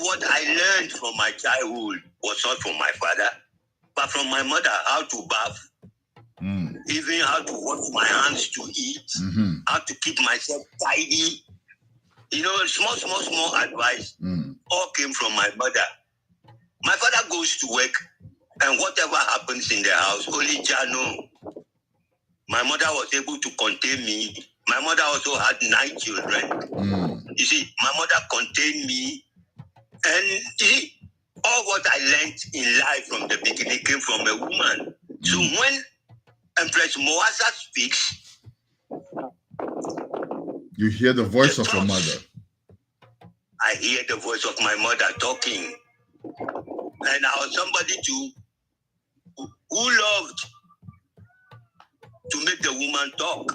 what I learned from my childhood was not from my father, but from my mother, how to bath, even how to wash my hands to eat, how to keep myself tidy. Small advice all came from my mother. My father goes to work, and whatever happens in the house, only Jah know. My mother was able to contain me. My mother also had 9 children. You see, my mother contained me. And you see, all what I learned in life from the beginning came from a woman. So when Empress Mwassa speaks, you hear the voice of your mother. I hear the voice of my mother talking. And I was somebody who loved to make the woman talk.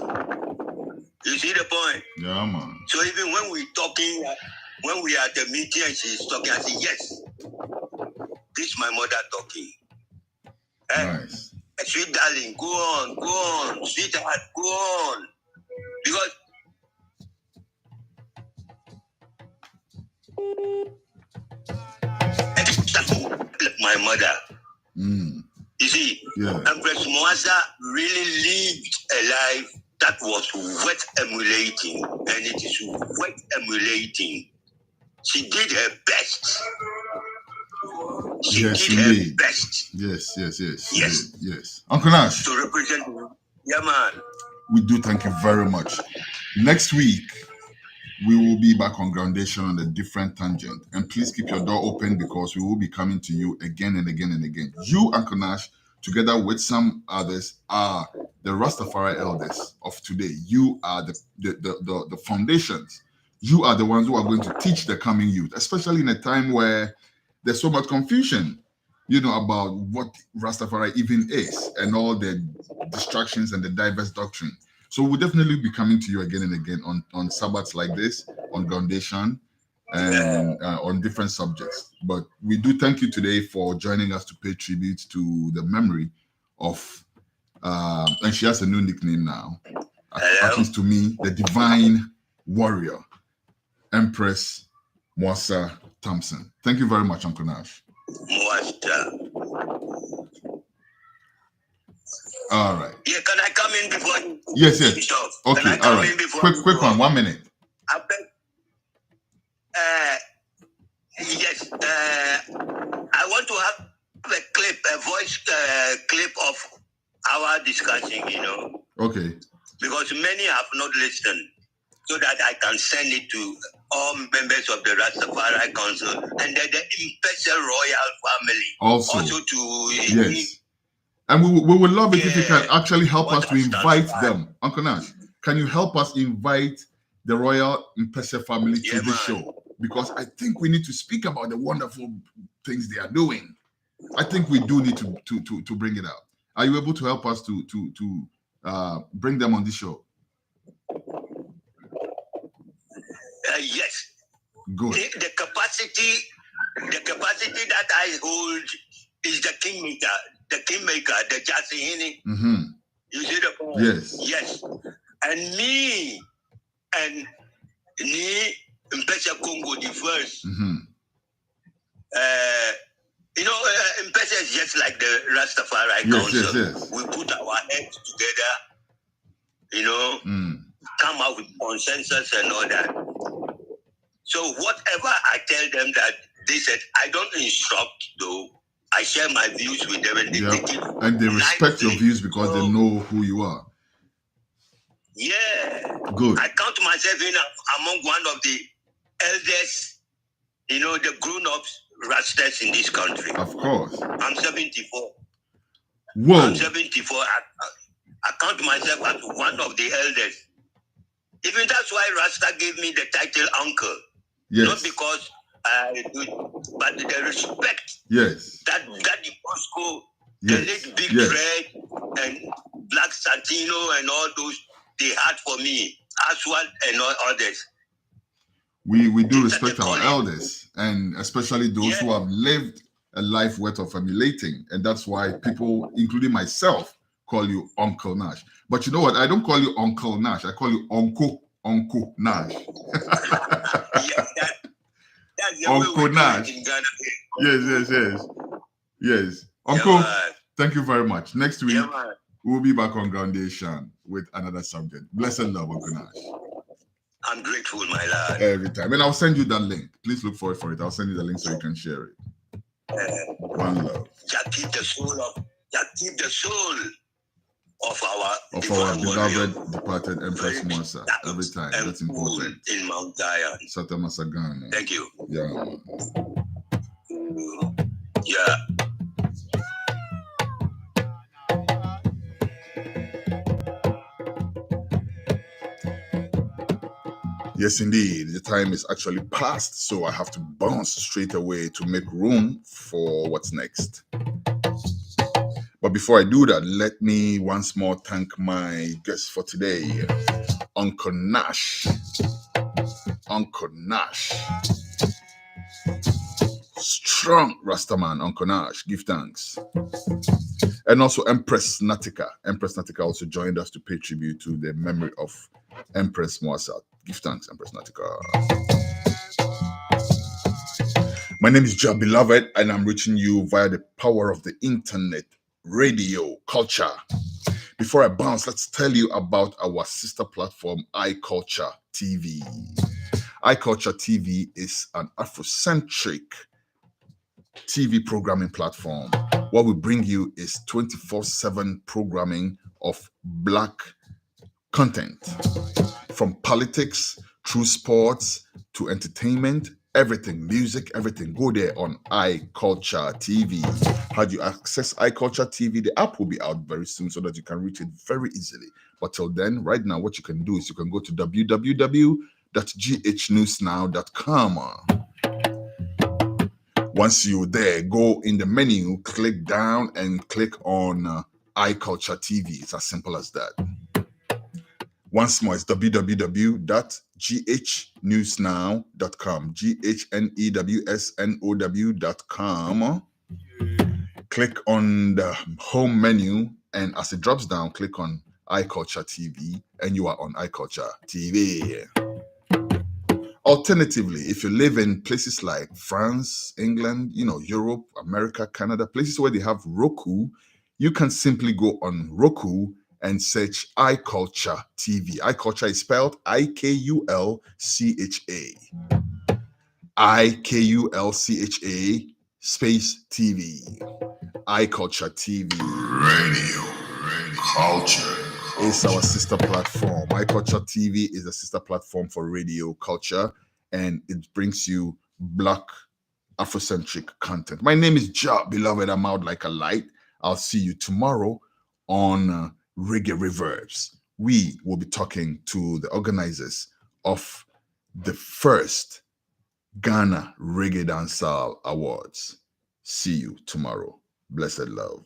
You see the point? Yeah, man. So even when we are at the meeting and she's talking, I say, yes, this is my mother talking. Nice. Sweet darling, go on. Sweetheart, go on. Because my mother. You see, Empress Mwassa really lived a life that was worth emulating, and it is worth emulating. She did her best. She did her best. Yes. Uncle Nash. To represent, yeah, man. We do thank you very much. Next week, we will be back on Groundation on a different tangent. And please keep your door open because we will be coming to you again and again and again. You, Uncle Nash, together with some others, are the Rastafari elders of today. You are the foundations. You are the ones who are going to teach the coming youth, especially in a time where there's so much confusion, about what Rastafari even is and all the distractions and the diverse doctrine. So we'll definitely be coming to you again and again on Sabbats like this, on Groundation, and on different subjects. But we do thank you today for joining us to pay tribute to the memory of, and she has a new nickname now, at least to me, the divine warrior, Empress Mwassa Thompson. Thank you very much, Uncle Nash. All right. Yeah, can I come in before you? Yes. Okay, all right. Quick one, 1 minute. Yes. I want to have a voice clip of our discussion, Okay. Because many have not listened, so that I can send it to all members of the Rastafari Council and the Empress Royal family. Also to yes. And we would love it if you can actually help us to invite them. Uncle Nash, can you help us invite the Royal Empress family to this show? Because I think we need to speak about the wonderful things they are doing. I think we do need to bring it out. Are you able to help us to bring them on the show? Yes. Good. The capacity that I hold is the kingmaker, the Jasihini. Mm-hmm. You see the point? Yes. And me, Mpesa Congo the first. Mm-hmm. Mpesa is just like the Rastafari Council. Yes. We put our heads together, come out with consensus and all that. So whatever I tell them that they said, I don't instruct though. I share my views with them and they respect your views because they know who you are. Yeah. Good. I count myself in among one of the eldest, the grown-ups Rastas in this country. Of course. I'm 74. Whoa. I'm 74. I count myself as one of the eldest. Even that's why Rasta gave me the title uncle. Yes. Not because I do it, but the respect. Yes. That the Bosco, the late Big Red, and Black Santino and all those they had for me, as well and all others. We do respect our elders, and especially those who have lived a life worth of emulating. And that's why people, including myself, call you Uncle Nash. But you know what? I don't call you Uncle Nash. I call you Uncle Nash. That's Uncle Nash. Yes. Uncle, thank you very much. Next week, we'll be back on Groundation with another subject. Blessed love, Uncle Nash. I'm grateful, my lad. Every time. And I'll send you that link. Please look forward for it. I'll send you the link so you can share it. One love. Just keep the soul of our beloved departed Empress Mwassa. Every time. That's important. In Mount Zion. Sata Masagana. Thank you. Yeah. Yeah. Yes, indeed. The time is actually past, so I have to bounce straight away to make room for what's next. But before I do that, let me once more thank my guest for today, Uncle Nash. Uncle Nash. Strong Rastaman, Uncle Nash. Give thanks. And also Empress Natika. Empress Natika also joined us to pay tribute to the memory of Empress Mwassa. Give thanks, Empress Natika. My name is Jah Beloved, and I'm reaching you via the power of the internet, radio, culture. Before I bounce, let's tell you about our sister platform, iCulture TV. iCulture TV is an Afrocentric TV programming platform. What we bring you is 24/7 programming of Black content, from politics through sports to entertainment, everything, music, everything. Go there on iCulture TV. How do you access iCulture TV? The app will be out very soon so that you can reach it very easily. But till then, right now, what you can do is you can go to www.ghnewsnow.com. Once you're there, go in the menu, click down and click on iCulture TV. It's as simple as that. Once more, it's www.ghnewsnow.com. GHNEWSNOW.com. Click on the home menu, and as it drops down, click on iCulture TV, and you are on iCulture TV. Alternatively, if you live in places like France, England, Europe, America, Canada, places where they have Roku, you can simply go on Roku and search iCulture TV. iCulture is spelled IKULCHA. IKULCHA space TV. iCulture TV. Radio Culture is our sister platform. iCulture TV is a sister platform for Radio Culture, and it brings you Black Afrocentric content. My name is Ja, beloved. I'm out like a light. I'll see you tomorrow on Reggae Reverbs. We will be talking to the organizers of the first Ghana Reggae Dancehall Awards. See you tomorrow. Blessed love.